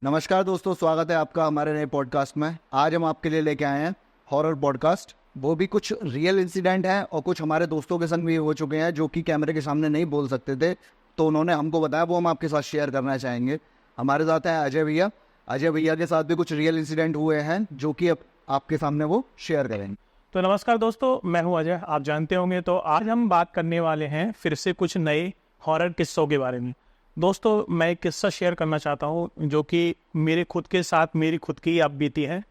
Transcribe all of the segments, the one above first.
नमस्कार दोस्तों, स्वागत है आपका हमारे नए पॉडकास्ट में। आज हम आपके लिए लेके आए हैं हॉरर पॉडकास्ट। वो भी कुछ रियल इंसिडेंट हैं और कुछ हमारे दोस्तों के संग भी हो चुके हैं जो कि कैमरे के सामने नहीं बोल सकते थे, तो उन्होंने हमको बताया, वो हम आपके साथ शेयर करना चाहेंगे। हमारे साथ हैं अजय भैया। अजय भैया के साथ भी कुछ रियल इंसिडेंट हुए हैं जो कि अब आपके सामने वो शेयर करेंगे। तो नमस्कार दोस्तों, मैं हूं अजय, आप जानते होंगे। तो आज हम बात करने वाले हैं फिर से कुछ नए हॉरर किस्सों के बारे में। दोस्तों, मैं एक किस्सा शेयर करना चाहता हूं जो कि मेरे खुद के साथ मेरी खुद की अब बीती है।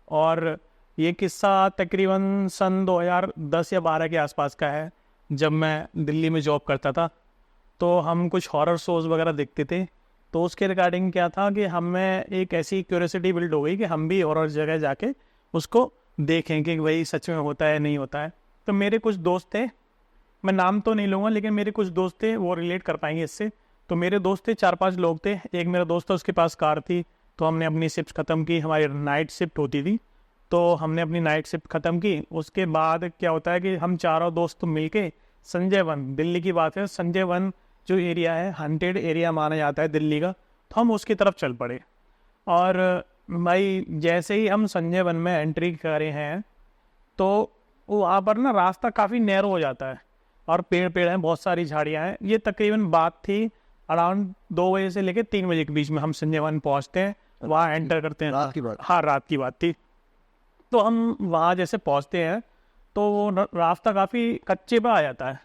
और ये किस्सा तकरीबन सन 2010 या 12 के आसपास का है, जब मैं दिल्ली में जॉब करता था। तो हम कुछ हॉरर शोज़ वगैरह देखते थे। तो उसके रिगार्डिंग क्या था कि हमें एक ऐसी क्यूरियोसिटी बिल्ड हो गई कि हम भी हॉरर जगह जाके उसको देखें कि भाई सच में होता है नहीं होता है। तो मेरे कुछ दोस्त थे, मैं नाम तो नहीं लूँगा, लेकिन मेरे कुछ दोस्त थे, वो रिलेट कर पाएंगे इससे। तो मेरे दोस्त थे, 4-5 लोग थे। एक मेरा दोस्त था, उसके पास कार थी। तो हमने अपनी शिफ्ट ख़त्म की, हमारी नाइट शिफ्ट होती थी। तो हमने अपनी नाइट शिफ्ट ख़त्म की। उसके बाद क्या होता है कि हम चारों दोस्त मिल के संजय वन, दिल्ली की बात है, संजय वन जो एरिया है, हंटेड एरिया माना जाता है दिल्ली का, तो हम उसकी तरफ चल पड़े। और भाई जैसे ही हम संजय वन में एंट्री करे हैं, तो वहाँ पर ना रास्ता काफ़ी नैरो हो जाता है और पेड़ पेड़ हैं, बहुत सारी झाड़ियाँ हैं। ये तकरीबन बात थी अराउंड 2 बजे से लेकर 3 बजे के बीच में हम संजय वन पहुँचते हैं, वहाँ एंटर करते हैं। रात की बात? हाँ, रात की बात थी। तो हम वहाँ जैसे पहुँचते हैं तो वो रास्ता काफ़ी कच्चे पर आ जाता है।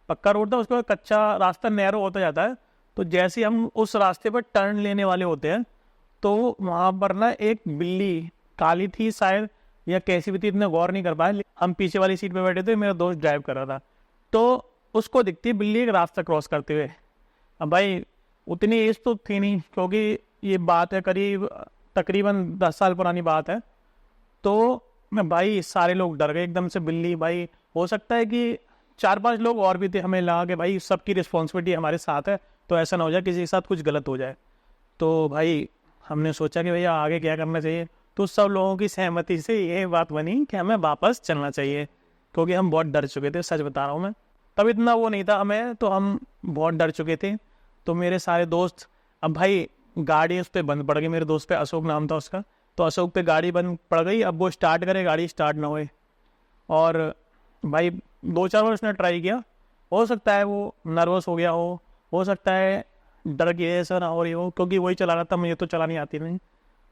पक्का रोड था, उसके बाद कच्चा रास्ता नैरो होता जाता है। तो जैसे ही हम उस रास्ते पर टर्न लेने वाले होते हैं, तो वहाँ पर ना एक बिल्ली, काली थी शायद या कैसी भी थी, इतना गौर नहीं कर पाए। हम पीछे वाली सीट पे बैठे थे, मेरा दोस्त ड्राइव कर रहा था। तो उसको दिखती है बिल्ली एक रास्ता क्रॉस करते हुए। अब भाई उतनी एज तो थी नहीं, क्योंकि ये बात है करीब तकरीबन 10 साल पुरानी बात है। तो मैं भाई सारे लोग डर गए एकदम से। बिल्ली, भाई हो सकता है कि 4-5 लोग और भी थे, हमें लगा कि भाई सबकी रिस्पॉन्सिबिलिटी हमारे साथ है, तो ऐसा ना हो जाए किसी के साथ कुछ गलत हो जाए। तो भाई हमने सोचा कि भैया आगे क्या करना चाहिए। तो सब लोगों की सहमति से ये बात बनी कि हमें वापस चलना चाहिए, क्योंकि हम बहुत डर चुके थे, सच बता रहा हूँ मैं। तब इतना वो नहीं था हमें, तो हम बहुत डर चुके थे। तो मेरे सारे दोस्त, अब भाई गाड़ी उस पर बंद पड़ गई, मेरे दोस्त पे, अशोक नाम था उसका। तो अशोक पे गाड़ी बंद पड़ गई। अब वो स्टार्ट करे, गाड़ी स्टार्ट ना होए। और भाई 2-4 बार उसने ट्राई किया। हो सकता है वो नर्वस हो गया हो सकता है डर की वजह से ना हो रही हो, क्योंकि वही चला रहा था, मुझे तो चलानी आती नहीं।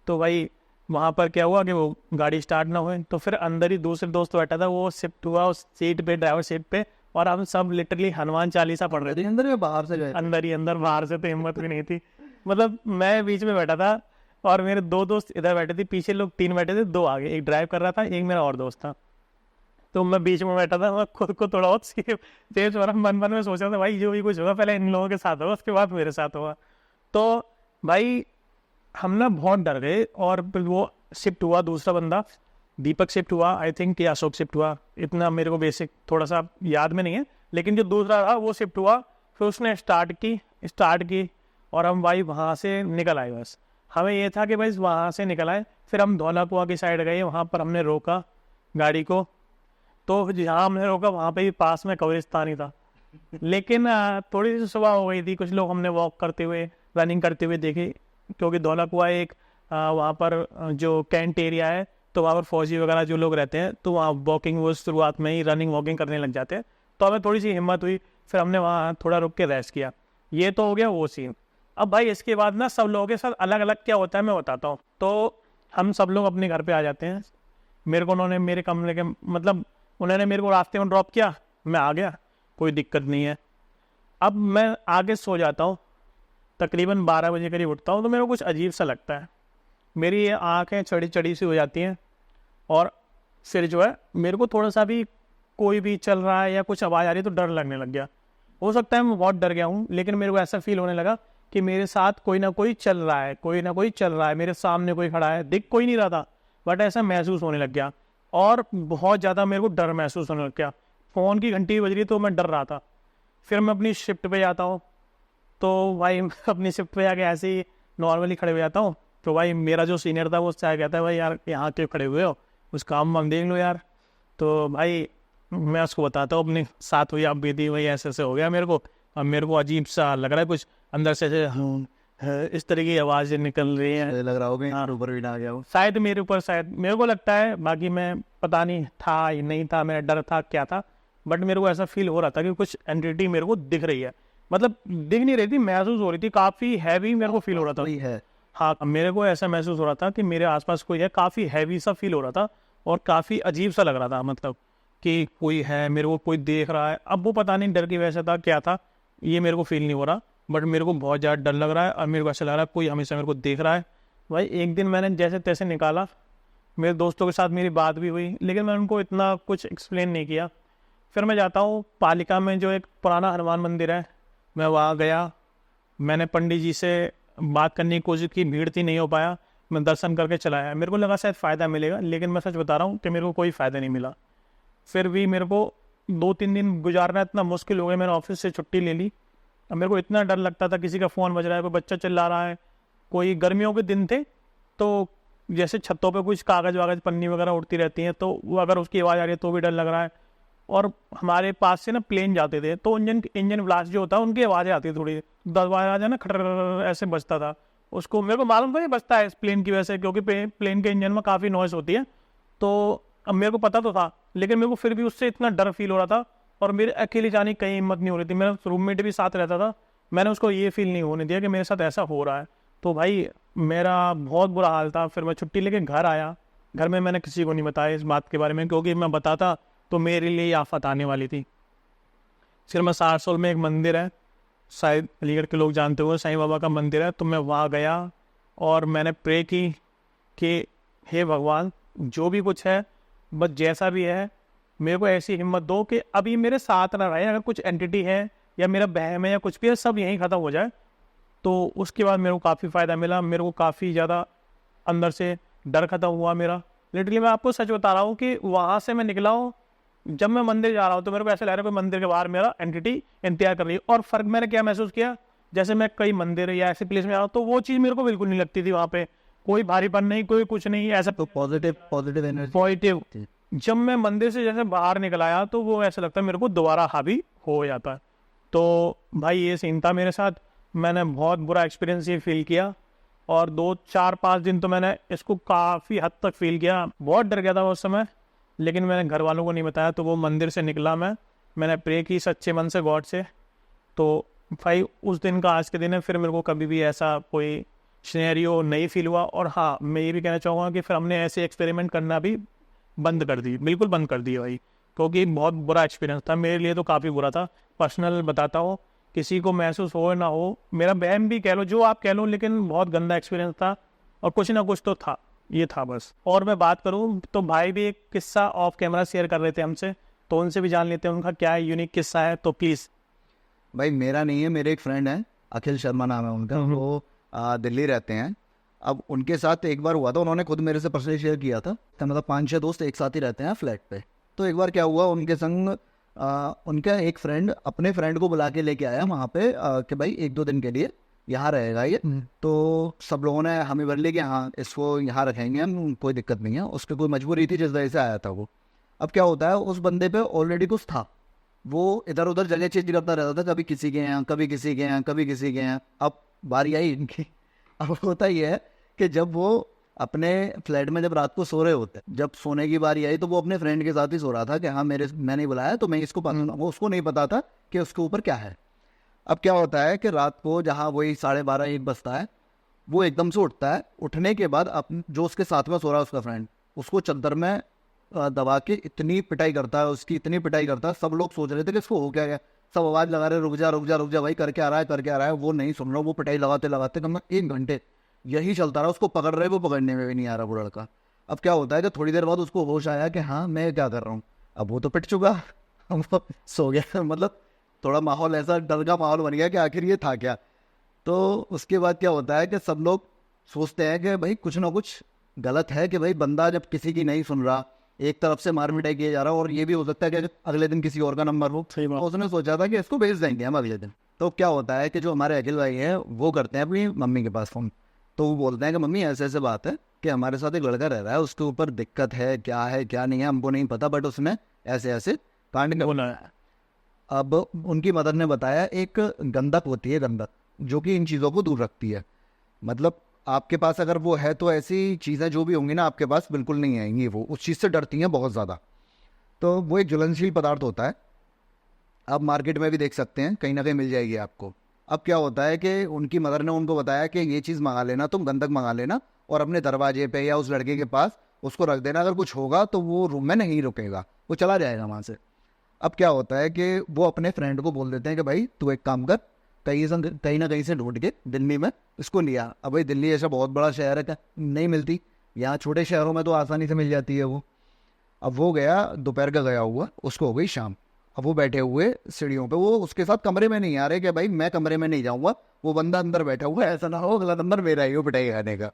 तो भाई वहाँ पर क्या हुआ कि वो गाड़ी स्टार्ट ना हुए, तो फिर अंदर ही दूसरे दोस्त बैठा था, वो शिफ्ट हुआ उस सीट पे, ड्राइवर सीट पे। और हम सब लिटरली हनुमान चालीसा पढ़ रहे थे। अंदर या बाहर से गए? अंदर ही अंदर, बाहर से तो हिम्मत भी नहीं थी। मतलब मैं बीच में बैठा था और मेरे 2 दोस्त इधर बैठे थे, पीछे लोग 3 बैठे थे, 2 आगे, एक ड्राइव कर रहा था, एक मेरा और दोस्त था। तो मैं बीच में बैठा था, मैं खुद को थोड़ा बहुत तेज हो रहा, मन मन में सोच रहा था भाई जो भी कुछ होगा पहले इन लोगों के साथ होगा, उसके बाद मेरे साथ होगा। तो भाई हम ना बहुत डर गए। और फिर वो शिफ्ट हुआ, दूसरा बंदा दीपक शिफ्ट हुआ, आई थिंक, या अशोक शिफ्ट हुआ, इतना मेरे को बेसिक थोड़ा सा याद में नहीं है। लेकिन जो दूसरा रहा वो शिफ्ट हुआ। फिर उसने स्टार्ट की और हम भाई वहाँ से निकल आए। बस हमें ये था कि भाई वहाँ से निकल आए। फिर हम धौला कुआं की साइड गए, वहाँ पर हमने रोका गाड़ी को। तो जहाँ हमने रोका वहाँ पे भी पास में कब्रिस्तान ही था। लेकिन थोड़ी सी सुबह हो गई थी, कुछ लोग हमने वॉक करते हुए, रनिंग करते हुए देखे, क्योंकि धौला कुआं एक वहाँ पर जो कैंट एरिया है, तो वहाँ पर फौजी वगैरह जो लोग रहते हैं, तो वहाँ वॉकिंग वो शुरुआत में ही रनिंग वॉकिंग करने लग जाते हैं। तो हमें थोड़ी सी हिम्मत हुई, फिर हमने वहाँ थोड़ा रुक के रेस्ट किया। ये तो हो गया वो सीन। अब भाई इसके बाद ना सब लोगों के साथ अलग अलग क्या होता है मैं बताता हूँ। तो हम सब लोग अपने घर पे आ जाते हैं। मेरे को उन्होंने मेरे कमरे के, मतलब उन्होंने मेरे को रास्ते में ड्रॉप किया, मैं आ गया, कोई दिक्कत नहीं है। अब मैं आगे सो जाता हूँ, तकरीबन 12 बजे करीब उठता हूँ, तो मेरे को कुछ अजीब सा लगता है। मेरी आँखें चढ़ी चढ़ी सी हो जाती हैं। और फिर जो है मेरे को थोड़ा सा भी कोई भी चल रहा है या कुछ आवाज़ आ रही है तो डर लगने लग गया। हो सकता है मैं बहुत डर गया हूँ, लेकिन मेरे को ऐसा फील होने लगा कि मेरे साथ कोई ना कोई चल रहा है, कोई ना कोई चल रहा है, मेरे सामने कोई खड़ा है। दिख कोई नहीं रहा था, बट ऐसा महसूस होने लग गया। और बहुत ज़्यादा मेरे को डर महसूस होने लग गया। फ़ोन की घंटी बज रही तो मैं डर रहा था। फिर मैं अपनी शिफ्ट पे जाता हूँ, तो भाई अपनी शिफ्ट पे जाके ऐसे ही नॉर्मली खड़े हो जाता हूँ। तो भाई मेरा जो सीनियर था वो उससे कहता है भाई यार यहाँ क्यों खड़े हुए हो, उस काम में हम देख लो यार। तो भाई मैं उसको बताता हूँ अपने साथ हुई आप बीती, भाई ऐसे ऐसे हो गया मेरे को। अब मेरे को अजीब सा लग रहा है कुछ अंदर से, ऐसे इस तरह की आवाज़ें निकल रही हैं। लग रहा होगा हाँ। ऊपर भी ना आ गया हो। शायद मेरे ऊपर, शायद मेरे को लगता है, बाकी मैं पता नहीं था या नहीं था, मेरा डर था क्या था, बट मेरे को ऐसा फील हो रहा था कि कुछ एंटिटी मेरे को दिख रही है। मतलब दिख नहीं रही थी, महसूस हो रही थी, काफ़ी हैवी मेरे को फील हो रहा था। वही है। हाँ, मेरे को ऐसा महसूस हो रहा था कि मेरे आसपास कोई है, काफ़ी हैवी सा फील हो रहा था और काफ़ी अजीब सा लग रहा था, मतलब कि कोई है, मेरे को कोई देख रहा है। अब वो पता नहीं डर की वजह से था क्या था, ये मेरे को फील नहीं हो रहा, बट मेरे को बहुत ज़्यादा डर लग रहा है और मेरे को ऐसा लग रहा है कोई हमेशा मेरे को देख रहा है। भाई एक दिन मैंने जैसे तैसे निकाला, मेरे दोस्तों के साथ मेरी बात भी हुई, लेकिन मैं उनको इतना कुछ एक्सप्लेन नहीं किया। फिर मैं जाता हूँ पालिका में जो एक पुराना हनुमान मंदिर है, मैं वहाँ गया, मैंने पंडित जी से बात करने की कोशिश की, भीड़ थी, नहीं हो पाया, मैं दर्शन करके चला आया। मेरे को लगा शायद फ़ायदा मिलेगा, लेकिन मैं सच बता रहा हूँ कि मेरे को कोई फ़ायदा नहीं मिला। फिर भी मेरे को 2-3 दिन गुजारना इतना मुश्किल हो गया, मैंने ऑफिस से छुट्टी ले ली। अब मेरे को इतना डर लगता था, किसी का फ़ोन बज रहा है, कोई बच्चा चिल्ला रहा है, कोई गर्मियों के दिन थे तो जैसे छतों पे कुछ कागज़ वागज़ पन्नी वगैरह उड़ती रहती हैं, तो वो अगर उसकी आवाज़ आ रही है तो भी डर लग रहा है। और हमारे पास से ना प्लेन जाते थे, तो इंजन ब्लास्ट जो होता है उनकी आवाज़ें आती है, थोड़ी आवाज़ है ना, खटर ऐसे बजता था। उसको मेरे को मालूम था ये बजता है इस प्लेन की वजह से, क्योंकि प्लेन के इंजन में काफ़ी नॉइज़ होती है। तो अब मेरे को पता तो था, लेकिन मेरे को फिर भी उससे इतना डर फील हो रहा था और मेरे अकेले जाने की कहीं हिम्मत नहीं हो रही थी। मेरा रूममेट भी साथ रहता था, मैंने उसको ये फील नहीं होने दिया कि मेरे साथ ऐसा हो रहा है। तो भाई मेरा बहुत बुरा हाल था। फिर मैं छुट्टी लेके घर आया, घर में मैंने किसी को नहीं बताया इस बात के बारे में, क्योंकि मैं बताता तो मेरे लिए ही आफत आने वाली थी। फिर मैं सारसोल में एक मंदिर है, शायद अलीगढ़ के लोग जानते हुए, साईं बाबा का मंदिर है, तो मैं वहाँ गया और मैंने प्रे की कि हे भगवान, जो भी कुछ है, बस जैसा भी है, मेरे को ऐसी हिम्मत दो कि अभी मेरे साथ ना रहे। अगर कुछ एंटिटी है या मेरा बहम है या कुछ भी है, सब यहीं ख़त्म हो जाए। तो उसके बाद मेरे को काफ़ी फ़ायदा मिला, मेरे को काफ़ी ज़्यादा अंदर से डर ख़त्म हुआ मेरा। लिटरली मैं आपको सच बता रहा हूँ कि वहाँ से मैं निकला हूँ, जब मैं मंदिर जा रहा हूँ तो मेरे को ऐसा लग रहा है कि मंदिर के बाहर मेरा एंटिटी इंतजार कर रही है। और फ़र्क मैंने क्या महसूस किया, जैसे मैं कई मंदिर या ऐसे प्लेस में जा रहा हूँ तो वो चीज़ मेरे को बिल्कुल नहीं लगती थी। वहाँ पे कोई भारीपन नहीं, कोई कुछ नहीं, ऐसा तो पॉजिटिव एनर्जी। पॉजिटिव। जब मैं मंदिर से जैसे बाहर निकल आया तो वो ऐसा लगता है मेरे को दोबारा हावी हो जाता है। तो भाई ये सीन था मेरे साथ, मैंने बहुत बुरा एक्सपीरियंस ये फील किया और 2-4-5 दिन तो मैंने इसको काफ़ी हद तक फील किया। बहुत डर गया था उस समय, लेकिन मैंने घर वालों को नहीं बताया। तो वो मंदिर से निकला मैंने प्रे की सच्चे मन से गॉड से। तो भाई उस दिन का आज के दिन है, फिर मेरे को कभी भी ऐसा कोई सिनेरियो नहीं फील हुआ। और हाँ, मैं ये भी कहना चाहूँगा कि फिर हमने ऐसे एक्सपेरिमेंट करना भी बंद कर दी, बिल्कुल बंद कर दिया भाई, क्योंकि बहुत बुरा एक्सपीरियंस था मेरे लिए, तो काफ़ी बुरा था। पर्सनल बताता हूँ, किसी को महसूस हो ना हो, मेरा बहन भी कह लो, जो आप कह लो, लेकिन बहुत गंदा एक्सपीरियंस था और कुछ ना कुछ तो था, ये था बस। और मैं बात करूँ तो भाई भी एक किस्सा ऑफ कैमरा शेयर कर रहे थे हमसे, तो उनसे भी जान लेते हैं उनका क्या यूनिक किस्सा है। तो प्लीज़। भाई मेरा नहीं है, मेरे एक फ्रेंड है, अखिल शर्मा नाम है उनका, वो दिल्ली रहते हैं। अब उनके साथ एक बार हुआ था, उन्होंने खुद मेरे से पर्सनली शेयर किया था, तो मतलब 5-6 दोस्त एक साथ ही रहते हैं फ्लैट पे। तो एक बार क्या हुआ, उनके संग उनका एक फ्रेंड अपने फ्रेंड को बुला के लेके आया वहाँ पे कि भाई 1-2 दिन के लिए यहाँ रहेगा ये। तो सब लोगों ने हमें भर लिया कि हाँ इसको यहाँ रखेंगे हम, कोई दिक्कत नहीं है। उसकी कोई मजबूरी थी जिस वजह से आया था वो। अब क्या होता है, उस बंदे पे ऑलरेडी कुछ था, वो इधर उधर जगह चेंज करता रहता था, कभी किसी के यहाँ, कभी किसी के यहाँ, कभी किसी के यहाँ। अब बारी आई इनकी। अब होता ही है कि जब वो अपने फ्लैट में जब रात को सो रहे होते, जब सोने की बारी आई तो वो अपने फ्रेंड के साथ ही सो रहा था कि हाँ मैंने बुलाया तो मैं इसको पता, वो उसको नहीं पता था कि उसके ऊपर क्या है। अब क्या होता है कि रात को जहाँ वही 12:30-1 बजता है, वो एकदम से उठता है। उठने के बाद जो उसके साथ में सो रहा है उसका फ्रेंड, उसको चद्दर में दबा के इतनी पिटाई करता है, उसकी इतनी पिटाई करता है। सब लोग सोच रहे थे कि इसको हो क्या गया, सब आवाज़ लगा रहे रुक जा रुक जा रुक जा भाई, करके आ रहा है। वो नहीं सुन रहा, वो पिटाई लगाते लगाते कम 1 घंटे यही चलता रहा। उसको पकड़ रहे, वो पकड़ने में भी नहीं आ रहा वो लड़का। अब क्या होता है कि थोड़ी देर बाद उसको होश आया कि हाँ मैं क्या कर रहा हूँ, अब वो तो पिट चुका, अब वो सो गया। मतलब थोड़ा माहौल ऐसा डर का माहौल बन गया कि आखिर ये था क्या। तो उसके बाद क्या होता है कि सब लोग सोचते हैं कि भाई कुछ ना कुछ गलत है, कि भाई बंदा जब किसी की नहीं सुन रहा, एक तरफ से मार मिटाई किया जा रहा, और ये भी हो सकता है कि अगले दिन किसी और का नंबर हो, तो उसने सोचा था कि इसको भेज देंगे हम अगले दिन। तो क्या होता है कि जो हमारे अखिल भाई हैं वो करते हैं अपनी मम्मी के पास फ़ोन। तो वो बोलते हैं कि मम्मी ऐसे ऐसे बात है कि हमारे साथ एक लड़का रह रहा है, उसके ऊपर दिक्कत है क्या नहीं है हमको नहीं पता, बट उसने ऐसे ऐसे कांड बोला है। अब उनकी मदर ने बताया एक गंधक होती है, गंधक, जो कि इन चीज़ों को दूर रखती है। मतलब आपके पास अगर वो है तो ऐसी चीज़ें जो भी होंगी ना आपके पास बिल्कुल नहीं आएंगी, वो उस चीज़ से डरती हैं बहुत ज़्यादा। तो वो एक ज्वलनशील पदार्थ होता है, आप मार्केट में भी देख सकते हैं, कहीं ना कहीं मिल जाएगी आपको। अब क्या होता है कि उनकी मदर ने उनको बताया कि ये चीज़ मंगा लेना, तुम गंधक मंगा लेना और अपने दरवाजे पे या उस लड़के के पास उसको रख देना, अगर कुछ होगा तो वो रूम में नहीं रुकेगा, वो चला जाएगा वहाँ से। अब क्या होता है कि वो अपने फ्रेंड को बोल देते हैं कि भाई तू एक काम कर, कहीं ना कहीं से ढूंढ के दिल्ली में इसको लिया। अब भाई दिल्ली ऐसा बहुत बड़ा शहर है, नहीं मिलती, यहाँ छोटे शहरों में तो आसानी से मिल जाती है वो। अब वो गया, दोपहर का गया हुआ, उसको हो गई शाम। अब वो बैठे हुए सीढ़ियों पे, वो उसके साथ कमरे में नहीं आ रहे कि भाई मैं कमरे में नहीं जाऊंगा, वो बंदा अंदर बैठा हुआ है, ऐसा ना हो अगला नंबर मेरा ही हो पिटाई खाने का।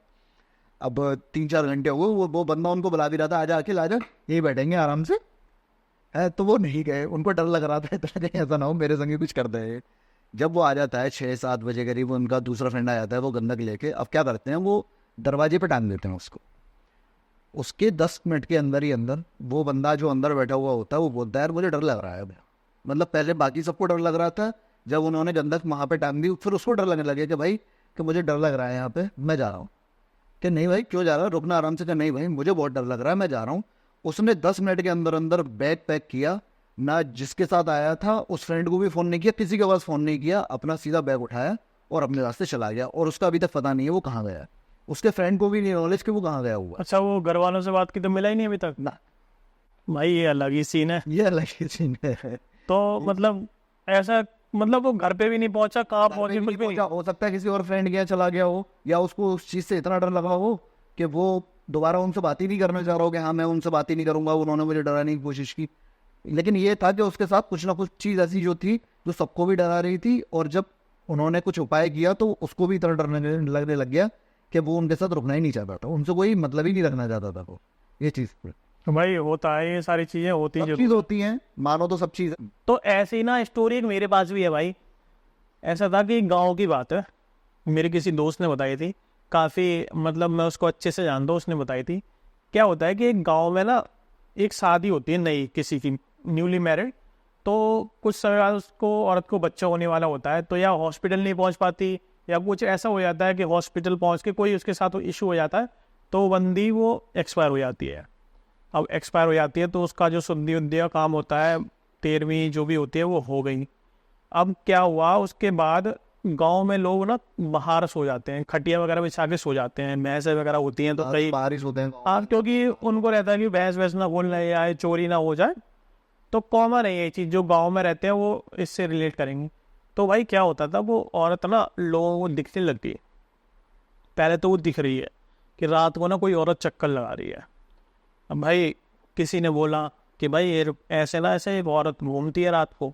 अब 3-4 घंटे हो गए, वो बंदा उनको बुला भी रहा था, आजा अखिल आजा, यही बैठेंगे आराम से है। तो वो नहीं गए, उनको डर लग रहा था इतना कहीं ऐसा ना हो मेरे संग ही कुछ कर दे। जब वो आ जाता है 6-7 बजे करीब, उनका दूसरा फ्रेंड आ जाता है वो गंदक लेके। अब क्या करते हैं, वो दरवाजे पे टांग देते हैं उसको। उसके 10 मिनट के अंदर ही अंदर वो बंदा जो अंदर बैठा हुआ होता है वो बोलता है यार मुझे डर लग रहा है। मतलब पहले बाकी सबको डर लग रहा था, जब उन्होंने गंदक वहाँ पे टांग दी फिर उसको डर लगने लगे कि भाई कि मुझे डर लग रहा है यहाँ पे, मैं जा रहा हूँ। कि नहीं भाई क्यों जा रहा है, रुकना आराम से। कि नहीं भाई मुझे बहुत डर लग रहा है, मैं जा रहा हूँ। उसने 10 मिनट के अंदर अंदर बैग पैक किया, ना जिसके साथ आया था उस फ्रेंड को भी फ़ोन नहीं किया, किसी के पास फ़ोन नहीं किया, अपना सीधा बैग उठाया और अपने रास्ते चला गया। और उसका अभी तक पता नहीं है वो कहाँ गया है, उसके फ्रेंड को भी नहीं नॉलेज कि वो कहाँ गया हुआ। अच्छा, वो घर वालों से बात की तो मिला ही नहीं अभी तक ना, भाई, ये अलग ही सीन है। ये अलग ही सीन है। तो मतलब ऐसा, मतलब वो घर पे भी नहीं पहुंचा, कहाँ पहुंचे कुछ भी नहीं। हो सकता है किसी और फ्रेंड के यहाँ चला गया हो, या उसको उस चीज़ से इतना डर लगा हो कि वो दोबारा उनसे बात ही नहीं करना चाह रहा हो कि हाँ मैं उनसे बात ही नहीं करूंगा, उन्होंने मुझे डराने की कोशिश की। लेकिन ये था कि उसके साथ कुछ ना कुछ चीज़ ऐसी जो थी जो सबको भी डरा रही थी, और जब उन्होंने कुछ उपाय किया तो उसको भी इतना डरने लगने लग गया कि वो उनके साथ रुकना ही नहीं चाहता था, उनसे कोई मतलब ही नहीं रखना चाहता था वो। ये चीज़ तो भाई होता है, ये सारी चीजें होती सब हैं चीज़ जरूर। होती हैं, मानो तो सब चीज़। तो ऐसे ही ना स्टोरी एक मेरे पास भी है भाई। ऐसा था कि गांव की बात है, मेरे किसी दोस्त ने बताई थी, काफ़ी मतलब मैं उसको अच्छे से जानता हूँ, उसने बताई थी। क्या होता है कि एक गांव में ना एक शादी होती है नई, किसी की न्यूली मैरिड। तो कुछ समय बाद उसको, औरत को बच्चा होने वाला होता है, तो या हॉस्पिटल नहीं पहुंच पाती, या कुछ ऐसा हो जाता है कि हॉस्पिटल पहुंच के कोई उसके साथ इशू हो जाता है, तो वो बंदी वो एक्सपायर हो जाती है। अब एक्सपायर हो जाती है तो उसका जो शुद्धि उद्धि का काम होता है, 13वीं जो भी होती है वो हो गई। अब क्या हुआ, उसके बाद गांव में लोग ना बाहर सो जाते हैं, खटिया वगैरह बिछा के सो जाते हैं, भैंसें वगैरह होती हैं तो कई बारिश होते हैं। हाँ, क्योंकि उनको रहता है कि भैंस वैस ना बोल नहीं आए, चोरी ना हो जाए। तो कॉमन है ये चीज़, जो गांव में रहते हैं वो इससे रिलेट करेंगे। तो भाई क्या होता था, वो औरत ना लोगों को दिखने लगती है। पहले तो वो दिख रही है कि रात को ना कोई औरत चक्कर लगा रही है। अब भाई किसी ने बोला कि भाई ये ऐसे ना ऐसे एक औरत घूमती है रात को।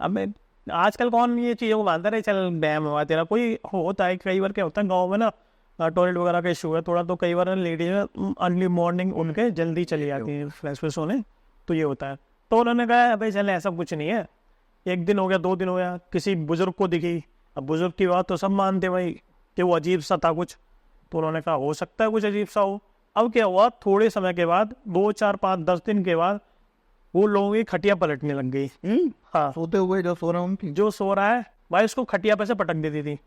अब मैं, आजकल कौन ये चीज़ों को मानता है, चल डैम हुआ तेरा, कोई होता है कई बार। क्या होता है गांव में ना, टॉयलेट वगैरह का इशू है थोड़ा, तो कई बार लेडीज अर्ली मॉर्निंग उनके जल्दी चली जाती हैं फ्रेश फ्रेश होने, तो ये होता है। तो उन्होंने कहा भाई चल ऐसा कुछ नहीं है। एक दिन हो गया, 2 दिन हो गया, किसी बुजुर्ग को दिखी। अब बुजुर्ग की बात तो सब मानते भाई कि वो अजीब सा था कुछ। तो उन्होंने कहा हो सकता है कुछ अजीब सा हो। अब क्या हुआ, थोड़े समय के बाद, 2, 4, 5, 10 दिन के बाद, वो लोगों की खटिया पलटने लग गई। हाँ, सोते हुए जो सो रहे हैं उनकी, जो सो रहा है भाई उसको खटिया पे से पटक देती थी,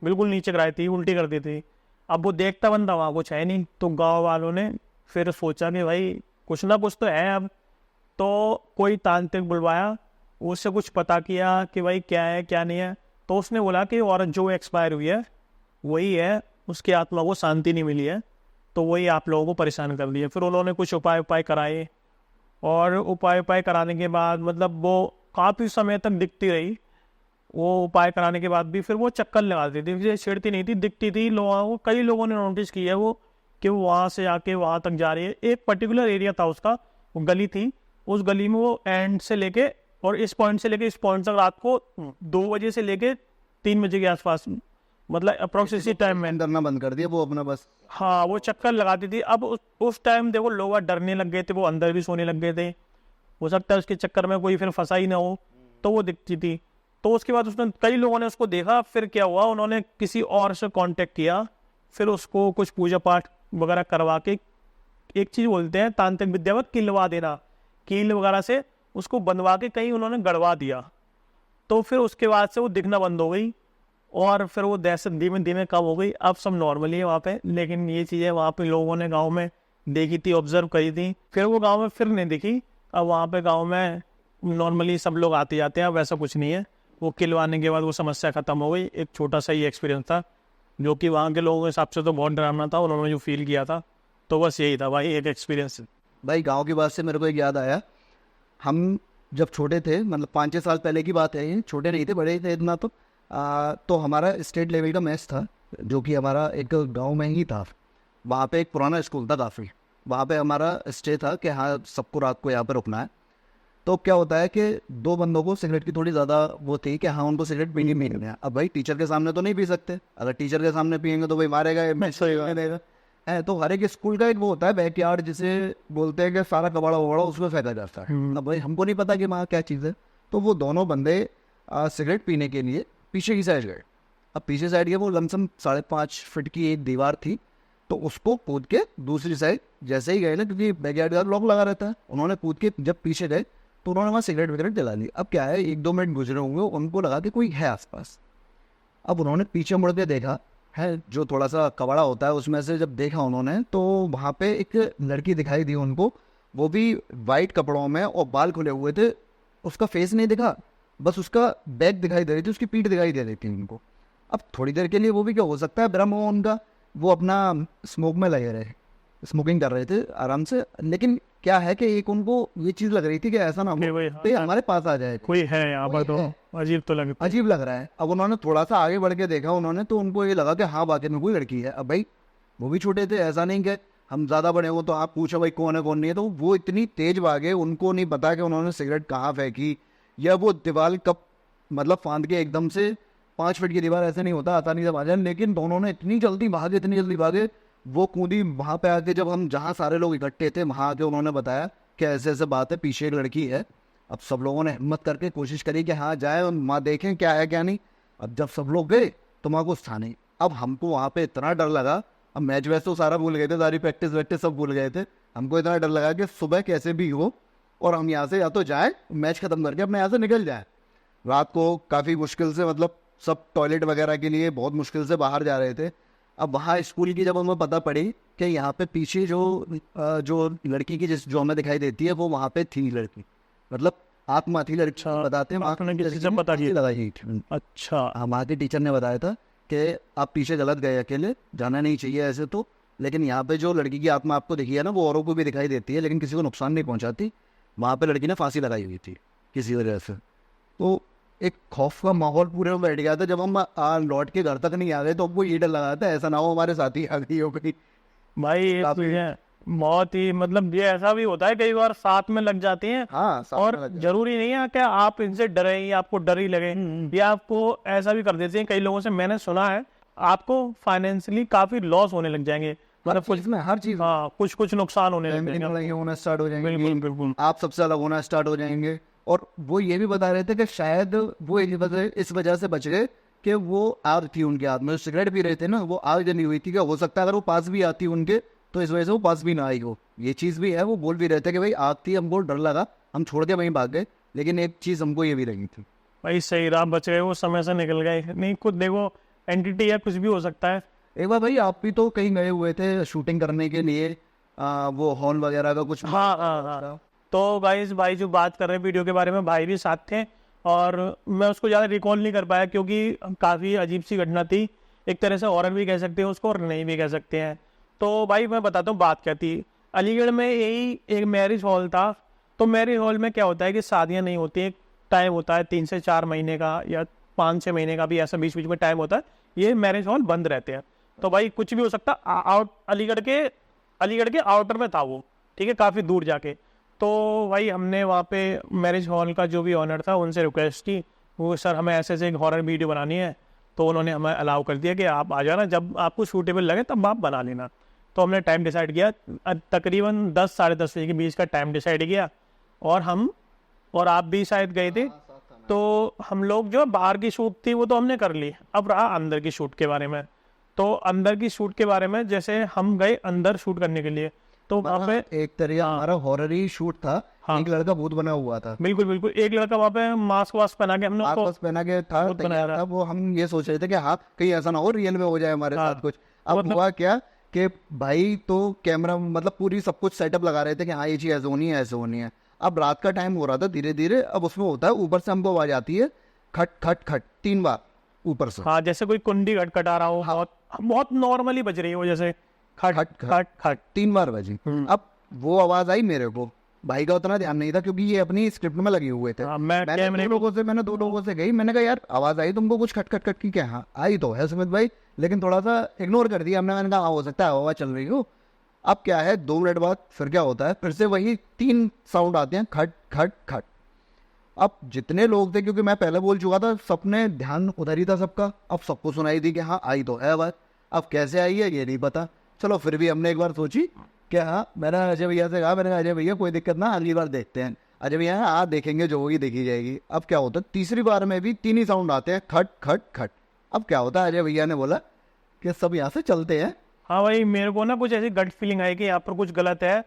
बिल्कुल नीचे गिराई थी, उल्टी कर देती थी। अब वो देखता बंदा वहाँ कुछ है नहीं, तो गांव वालों ने फिर सोचा कि भाई कुछ ना कुछ तो है। अब तो कोई तांत्रिक बुलवाया, उससे कुछ पता किया कि भाई क्या है क्या नहीं है। तो उसने बोला कि औरत जो एक्सपायर हुई है वही है, उसकी आत्मा को शांति नहीं मिली है, तो वही आप लोगों को परेशान कर दिया। फिर उन्होंने कुछ उपाय कराए, और उपाय कराने के बाद मतलब वो काफ़ी समय तक दिखती रही। वो उपाय कराने के बाद भी फिर वो चक्कर लगाती थी, छेड़ती नहीं थी, दिखती थी लोगों को। कई लोगों ने नोटिस किया वो कि वो वहाँ से आके वहाँ तक जा रही है। एक पर्टिकुलर एरिया था उसका, वो गली थी, उस गली में वो एंड से लेके और इस पॉइंट से लेके इस पॉइंट तक रात को 2 बजे से लेके 3 बजे के आसपास, मतलब अप्रोक्स इसी टाइम में करना बंद कर दिया वो अपना बस। हाँ वो चक्कर लगाती थी। अब उस टाइम देखो लोग डरने लग गए थे, वो अंदर भी सोने लग गए थे। हो सकता है उसके चक्कर में कोई फिर फंसा ही ना हो, तो वो दिखती थी। तो उसके बाद उसने, कई लोगों ने उसको देखा। फिर क्या हुआ, उन्होंने किसी और से कांटेक्ट किया, फिर उसको कुछ पूजा पाठ वगैरह करवा के, एक चीज़ बोलते हैं तांत्रिक विद्या में किलवा देना, कील वगैरह से उसको बनवा के कहीं उन्होंने गड़वा दिया। तो फिर उसके बाद से वो दिखना बंद हो गई। और फिर वो दहशत धीमे धीमे कम हो गई, अब सब नॉर्मली है वहाँ पे। लेकिन ये चीज़ें वहाँ पे लोगों ने गाँव में देखी थी, ऑब्जर्व करी थी, फिर वो गाँव में फिर नहीं दिखी। अब वहाँ पे गाँव में नॉर्मली सब लोग आते जाते हैं, अब वैसा कुछ नहीं है। वो किलवाने के बाद वो समस्या खत्म हो गई। एक छोटा सा ही एक्सपीरियंस था जो कि वहाँ के लोगों के हिसाब से तो बहुत डरावना था, उन्होंने जो फील किया था। तो बस यही था भाई, एक एक्सपीरियंस। भाई गांव की बात से मेरे को एक याद आया, हम जब छोटे थे, मतलब 5-6 साल पहले की बात है ये, छोटे नहीं थे बड़े ही थे इतना तो हमारा स्टेट लेवल का मैच था जो कि हमारा एक गांव में ही था। वहाँ पे एक पुराना स्कूल था काफ़ी, वहाँ पे हमारा स्टे था कि हाँ सबको रात को यहाँ पर रुकना है। तो क्या होता है कि 2 बंदों को सिगरेट की थोड़ी ज़्यादा वो थी कि हाँ उनको सिगरेट पीनी है। अब भाई टीचर के सामने तो नहीं पी सकते, अगर टीचर के सामने पियेंगे तो भाई मारेगा, देगा है। तो हर एक स्कूल का एक वो होता है बैकयार्ड, जिसे बोलते हैं कि सारा कबाड़ा वबाड़ा उसमें फेंका जाता है। अब भाई हमको नहीं पता कि वहाँ क्या चीज़ है, तो वो दोनों बंदे सिगरेट पीने के लिए पीछे की साइड गए। अब पीछे साइड के वो लमसम 5.5 फीट की एक दीवार थी, तो उसको कूद के दूसरी साइड जैसे ही गए ना, क्योंकि बैकयार्ड का लॉक लगा रहता है, उन्होंने कूद के जब पीछे गए तो उन्होंने वहाँ सिगरेट वगैरह जला ली। अब क्या है, 1-2 मिनट गुजरे होंगे, उनको लगा कि कोई है आसपास। अब उन्होंने पीछे मुड़ के देखा है, जो थोड़ा सा कबाड़ा होता है उसमें से जब देखा उन्होंने, तो वहाँ पे एक लड़की दिखाई दी उनको, वो भी वाइट कपड़ों में और बाल खुले हुए थे। उसका फेस नहीं दिखा, बस उसका बैक दिखाई दे रही थी, उसकी पीठ दिखाई दे रही थी उनको। अब थोड़ी देर के लिए वो भी क्या हो सकता है भ्रम हो उनका, वो अपना स्मोक में लगे रहे, स्मोकिंग कर रहे थे आराम से। लेकिन क्या है कि एक उनको ये चीज़ लग रही थी कि ऐसा ना हो कि हमारे पास आ जाए, कोई है यहाँ पर, तो अजीब तो लगता है, अजीब लग रहा है। अब उन्होंने थोड़ा सा आगे बढ़ के देखा उन्होंने, तो उनको ये लगा कि हाँ वाकई में कोई लड़की है। अब भाई वो भी छोटे थे, ऐसा नहीं कि हम ज़्यादा बड़े हो तो आप पूछो भाई कौन है कौन नहीं है। तो वो इतनी तेज भागे, उनको नहीं पता कि उन्होंने सिगरेट कहाँ फेंकी, या वो दीवार कब मतलब फांद के एकदम से 5 फीट की दीवार ऐसे नहीं होता आसानी से भागे। लेकिन दोनों ने इतनी जल्दी भागे, इतनी जल्दी भागे, वो कूदी। वहाँ पे आके जब हम जहाँ सारे लोग इकट्ठे थे वहाँ आके उन्होंने बताया कि ऐसे ऐसे बात है, पीछे एक लड़की है। अब सब लोगों ने हिम्मत करके कोशिश करी कि हाँ जाए और वहाँ देखें क्या है क्या नहीं। अब जब सब लोग गए तो वहाँ कुछ था नहीं। अब हमको वहाँ पे इतना डर लगा, अब मैच वैसे तो सारा भूल गए थे, सारी प्रैक्टिस वैक्टिस सब भूल गए थे। हमको इतना डर लगा कि सुबह कैसे भी हो और हम यहाँ से या तो जाए मैच ख़त्म करके अपने यहाँ से निकल जाए। रात को काफ़ी मुश्किल से, मतलब सब टॉयलेट वगैरह के लिए बहुत मुश्किल से बाहर जा रहे थे। अब वहाँ स्कूल की जब हमें पता पड़ी कि यहाँ पे पीछे जो लड़की की जो हमें दिखाई देती है वो वहाँ पे थी लड़की, मतलब आत्मा थी लड़की। बताते हैं आपने किसी से पता किया? लगाई। अच्छा, हमारे टीचर ने बताया था कि आप पीछे गलत गए, अकेले जाना नहीं चाहिए ऐसे तो। लेकिन यहाँ पे जो लड़की की आत्मा आपको दिखी है ना, वो औरों को भी दिखाई देती है लेकिन किसी को नुकसान नहीं पहुँचाती। वहाँ पे लड़की ने फांसी लगाई हुई थी किसी वजह से। तो एक खौफ का माहौल पूरे में बैठ गया था। जब हम लौट के घर तक नहीं आ गए तो हमको ये डर लगा था ऐसा ना हो हमारे साथ ही आ गई हो गई। भाई ये चीजें बहुत ही, मतलब ये ऐसा भी होता है कई बार साथ में लग जाती हैं। हाँ, और जरूरी नहीं है कि आप इनसे डरे या आपको डर ही लगे, या आपको ऐसा भी कर देते हैं। कई लोगों से मैंने सुना है आपको फाइनेंशियली काफी लॉस होने लग जाएंगे, मतलब कुछ में हर चीज, हाँ कुछ नुकसान होने लग जाएंगे, होना स्टार्ट हो जाएंगे। बिल्कुल बिल्कुल, आप सबसे अलग होना स्टार्ट हो जाएंगे। और वो ये भी बता रहे थे कि शायद वो इस वजह से बच गए कि वो आग थी उनके हाथ में, सिगरेट पी रहे थे ना, वो आग जली हुई थी। क्या हो सकता है अगर वो पास भी आती उनके तो इस वजह से वो पास भी ना आई हो, ये चीज़ भी है। वो बोल भी रहे थे कि भाई आग थी, हमको डर लगा, हम छोड़ के वहीं भाग गए। लेकिन एक चीज़ हमको ये भी लगी थी, भाई सही राह बच गए, वो समय से निकल गए। नहीं खुद देखो एंटिटी है, कुछ भी हो सकता है। एक बार भाई आप भी तो कहीं गए हुए थे शूटिंग करने के लिए, वो हॉर्न वगैरह का कुछ। हाँ। तो गाइस, भाई जो बात कर रहे हैं वीडियो के बारे में, भाई भी साथ थे और मैं उसको ज़्यादा रिकॉल नहीं कर पाया क्योंकि काफ़ी अजीब सी घटना थी। एक तरह से हॉरर भी कह सकते हैं उसको और नहीं भी कह सकते हैं। तो भाई मैं बताता हूँ बात क्या थी। अलीगढ़ में यही एक मैरिज हॉल था। तो मैरिज हॉल में क्या होता है कि शादियाँ नहीं होती, एक टाइम होता है 3 से 4 महीने का या 5-6 महीने का भी, ऐसा बीच बीच में टाइम होता है। ये मैरिज हॉल बंद रहते हैं। तो भाई कुछ भी हो सकता। अलीगढ़ के आउटर में था वो, ठीक है, काफ़ी दूर जाके। तो भाई हमने वहाँ पे मैरिज हॉल का जो भी ऑनर था उनसे रिक्वेस्ट की, वो सर हमें ऐसे एक हॉरर वीडियो बनानी है। तो उन्होंने हमें अलाउ कर दिया कि आप आ जाना, जब आपको सूटेबल लगे तब आप बना लेना। तो हमने टाइम डिसाइड किया, तकरीबन 10 साढ़े 10 बजे के बीच का टाइम डिसाइड किया। और आप भी शायद गए थे। तो हम लोग जो बाहर की शूट थी वो तो हमने कर ली। अब रहा अंदर की शूट के बारे में। तो अंदर की शूट के बारे में, जैसे हम गए अंदर शूट करने के लिए, तो वहाँ पे एक तरह हमारा हॉरर ही शूट था। हाँ। एक लड़का भूत बना हुआ था, बिल्कुल बिल्कुल, एक लड़का वहाँ पे मास्क वास्क पहना के हमने उसको आसपास पहना के था, भूत बनाया तैयार था। था वो। हम ये सोच रहे थे कि हाँ कहीं ऐसा ना हो रियल में हो जाए हमारे हाँ। साथ कुछ। अब मतलब- हुआ क्या कि भाई तो कैमरा मतलब पूरी सब कुछ सेटअप लगा रहे थे कि हाँ ये चीज़ ऐसे होनी है ऐसे होनी है। अब रात का टाइम हो रहा था धीरे धीरे। अब उसमें होता है ऊपर से हमको आवाज आती है खट खट खट 3 बार ऊपर से। हाँ, जैसे कोई कुंडी खटखटा रहा हो, बहुत बहुत नॉर्मली बज रही हो, जैसे खट खट खट खट खट। 3 बार बजी। अब वो आवाज आई मेरे को, भाई का उतना ध्यान नहीं था क्योंकि ये अपनी स्क्रिप्ट में लगे हुए थे। हाँ, मैं मैंने कैमरे दो लोगों से गई, मैंने कहा यार आवाज आई तुमको कुछ खट खट खट की क्या? हाँ आई तो है सुमित भाई, लेकिन थोड़ा सा इग्नोर कर दिया हमने। मैंने कहा हाँ हो सकता है हवा चल रही हो। अब क्या है 2 मिनट बाद फिर क्या होता है, फिर से वही 3 साउंड आते हैं खट खट खट। अब जितने लोग थे, क्योंकि मैं पहले बोल चुका था, सबने ध्यान उधर ही था सबका। अब सबको सुनाई दी कि हाँ आई तो है आवाज। अब कैसे आई है ये नहीं पता। चलो फिर भी हमने एक बार सोची कि हाँ, मैंने अजय भैया से कहा, मैंने कहा अजय भैया कोई दिक्कत ना, अगली बार देखते हैं। अजय भैया हाँ देखेंगे, जो होगी देखी जाएगी। अब क्या होता है तीसरी बार में भी 3 ही साउंड आते हैं खट खट खट। अब क्या होता है, अजय भैया ने बोला कि सब यहाँ से चलते हैं। हाँ भाई, मेरे को ना कुछ ऐसी गट फीलिंग आई कि यहाँ पर कुछ गलत है,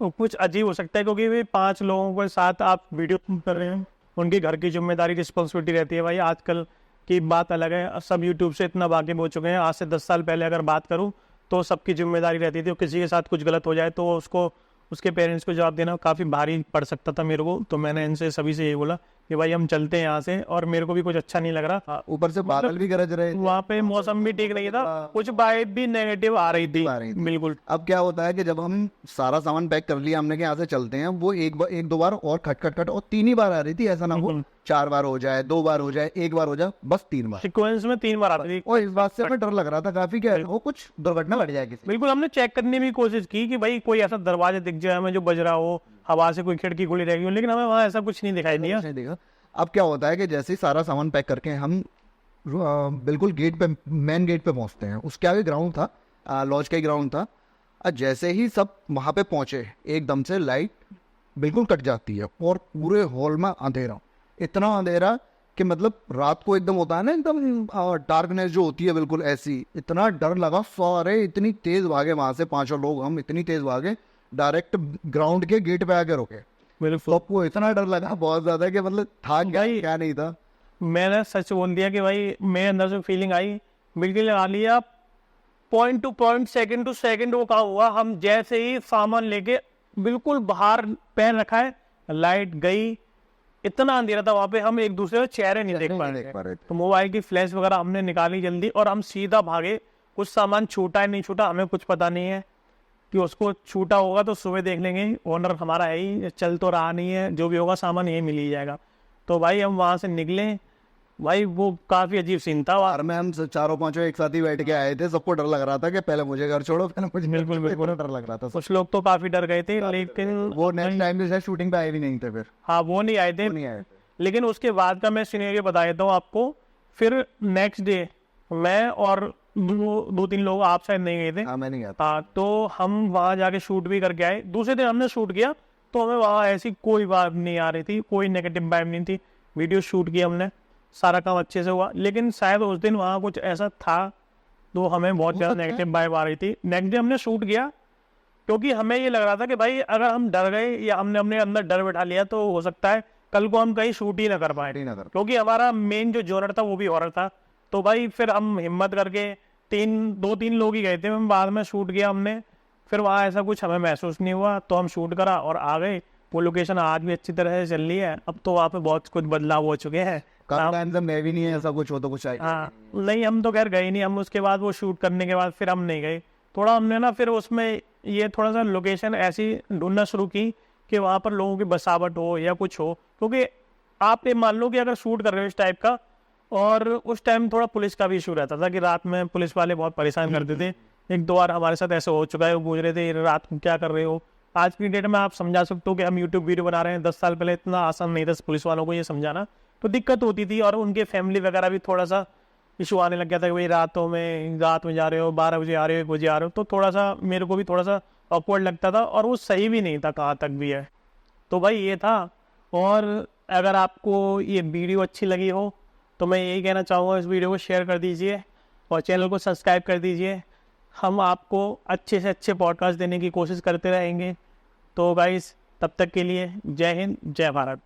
वो कुछ अजीब हो सकता है, क्योंकि भाई 5 लोगों के साथ आप वीडियो कर रहे हैं, उनकी घर की जिम्मेदारी रिस्पॉन्सिबिलिटी रहती है। भाई आजकल की बात अलग है, सब यूट्यूब से इतना वाकिफ हो चुके हैं। आज से 10 साल पहले अगर बात करूँ तो सबकी जिम्मेदारी रहती थी, किसी के साथ कुछ गलत हो जाए तो उसको उसके पेरेंट्स को जवाब देना काफ़ी भारी पड़ सकता था मेरे को। तो मैंने इनसे सभी से यही बोला कि भाई हम चलते हैं यहाँ से, और मेरे को भी कुछ अच्छा नहीं लग रहा। ऊपर से बादल भी गरज रहे थे। वहाँ पे मौसम भी ठीक नहीं था, कुछ वाइब भी नेगेटिव आ रही थी। बिल्कुल। अब क्या होता है कि जब हम सारा सामान पैक कर लिया हमने कि यहाँ से चलते हैं, वो एक दो बार और खट खट खट, और 3 ही बार आ रही थी। ऐसा ना हो 4 बार हो जाए, 2 बार हो जाए, 1 बार हो जाए, बस 3 बार सीक्वेंस में 3 बार आती थी। और इस बात से हमें डर लग रहा था काफी कि वो कुछ दुर्घटना घट जाए किसी। बिल्कुल, हमने चेक करने की कोशिश की कि भाई कोई ऐसा दरवाजा दिख जाए हमें जो बज रहा हो, हवा से कोई खिड़की खुली रहेगी, लेकिन हमें वहाँ ऐसा कुछ नहीं दिखाई दिया। नहीं देखा। अब क्या होता है कि जैसे ही सारा सामान पैक करके हम बिल्कुल गेट पे, मेन गेट पे पहुंचते हैं। उसके आगे ग्राउंड था, लॉज का ही ग्राउंड था। जैसे ही सब वहां पे पहुंचे एकदम से लाइट बिल्कुल कट जाती है और पूरे हॉल में अंधेरा, इतना अंधेरा कि मतलब रात को एकदम होता है ना, एकदम डार्कनेस जो होती है बिल्कुल ऐसी। इतना डर लगा, सारे इतनी तेज भागे वहां से, 5 लोग हम इतनी तेज भागे, डायरेक्ट ग्राउंड के गेट पे आके रुके। बिल्कुल, सबको इतना डर लगा बहुत ज्यादा कि मतलब था क्या भाई, क्या नहीं था। मैंने सच बोल दिया कि भाई मेरे अंदर से फीलिंग आई, बिल्कुल लगा लिया, point to point, second to second वो काम हुआ। हम जैसे ही सामान लेके बिल्कुल बाहर पैर रखा है, लाइट गई, इतना अंधेरा था वहां पे, हम एक दूसरे के चेहरे नहीं देख पा रहे थे। तो मोबाइल की फ्लैश वगैरह हमने निकाली जल्दी और हम सीधा भागे। कुछ सामान छूटा है नहीं छूटा हमें कुछ पता नहीं है, कि उसको छूटा होगा तो सुबह देख लेंगे, ओनर हमारा है ही, चल तो रहा नहीं है, जो भी होगा सामान यही मिल ही जाएगा। तो भाई हम वहां से निकले। भाई वो काफी अजीब सीन था। और में हम 4-5 एक साथ ही बैठ के आए थे। सबको डर लग रहा था कि पहले मुझे घर छोड़ो, पहले मुझे। बिल्कुल बिल्कुल, डर लग रहा था। कुछ लोग तो काफी डर गए थे, लेकिन वो नेक्स्ट टाइम जो है शूटिंग पे आए भी नहीं थे फिर। हाँ वो नहीं आए थे। नहीं आए थे। लेकिन उसके बाद का मैं सिनेरियो बता देता हूँ आपको। फिर नेक्स्ट डे मैं और 2-3 लोग, आप शायद नहीं गए थे। हाँ मैं नहीं गया था। हाँ, तो हम वहाँ जाके शूट भी करके आए। दूसरे दिन हमने शूट किया तो हमें वहाँ ऐसी कोई बात नहीं आ रही थी, कोई नेगेटिव वाइब नहीं थी। वीडियो शूट किया हमने, सारा काम अच्छे से हुआ, लेकिन शायद उस दिन वहाँ कुछ ऐसा था तो हमें बहुत ज़्यादा नेगेटिव वाइब आ रही थी। नेक्स्ट डे हमने शूट किया क्योंकि हमें ये लग रहा था कि भाई अगर हम डर गए या हमने अपने अंदर डर बैठा लिया तो हो सकता है कल को हम कहीं शूट ही ना कर पाए, क्योंकि हमारा मेन जो जॉनर था वो भी हॉरर था। तो भाई फिर हम हिम्मत करके 2-3 लोग ही गए थे, बाद में शूट किया हमने। फिर वहाँ ऐसा कुछ हमें महसूस नहीं हुआ तो हम शूट करा और आ गए। वो लोकेशन आज भी अच्छी तरह से चल रही है। अब तो वहाँ पे बहुत कुछ बदलाव हो चुके हैं। टाइम से मैं भी नहीं है, ऐसा कुछ हो तो कुछ आए। हाँ नहीं, हम तो खैर गए नहीं। हम उसके बाद वो शूट करने के बाद फिर हम नहीं गए। थोड़ा हमने ना फिर उसमें ये थोड़ा सा लोकेशन ऐसी ढूंढना शुरू की कि वहाँ पर लोगों की बसावट हो या कुछ हो, क्योंकि आप ये मान लो कि अगर शूट कर रहे हो इस टाइप का, और उस टाइम थोड़ा पुलिस का भी इशू रहता था कि रात में पुलिस वाले बहुत परेशान करते थे। 1-2 बार हमारे साथ ऐसे हो चुका है, वो पूछ रहे थे रात को क्या कर रहे हो। आज की डेट में आप समझा सकते हो कि हम यूट्यूब वीडियो बना रहे हैं, 10 साल पहले इतना आसान नहीं था पुलिस वालों को ये समझाना, तो दिक्कत होती थी। और उनके फैमिली वगैरह भी थोड़ा सा इशू आने लग गया था कि भाई रात में जा रहे हो, 12 बजे आ रहे हो, 1 बजे आ रहे हो, तो थोड़ा सा मेरे को भी थोड़ा सा ऑकवर्ड लगता था और वो सही भी नहीं था कहाँ तक भी है। तो भाई ये था। और अगर आपको ये वीडियो अच्छी लगी हो तो मैं यही कहना चाहूँगा, इस वीडियो को शेयर कर दीजिए और चैनल को सब्सक्राइब कर दीजिए। हम आपको अच्छे से अच्छे पॉडकास्ट देने की कोशिश करते रहेंगे। तो गाइस, तब तक के लिए जय हिंद, जय भारत।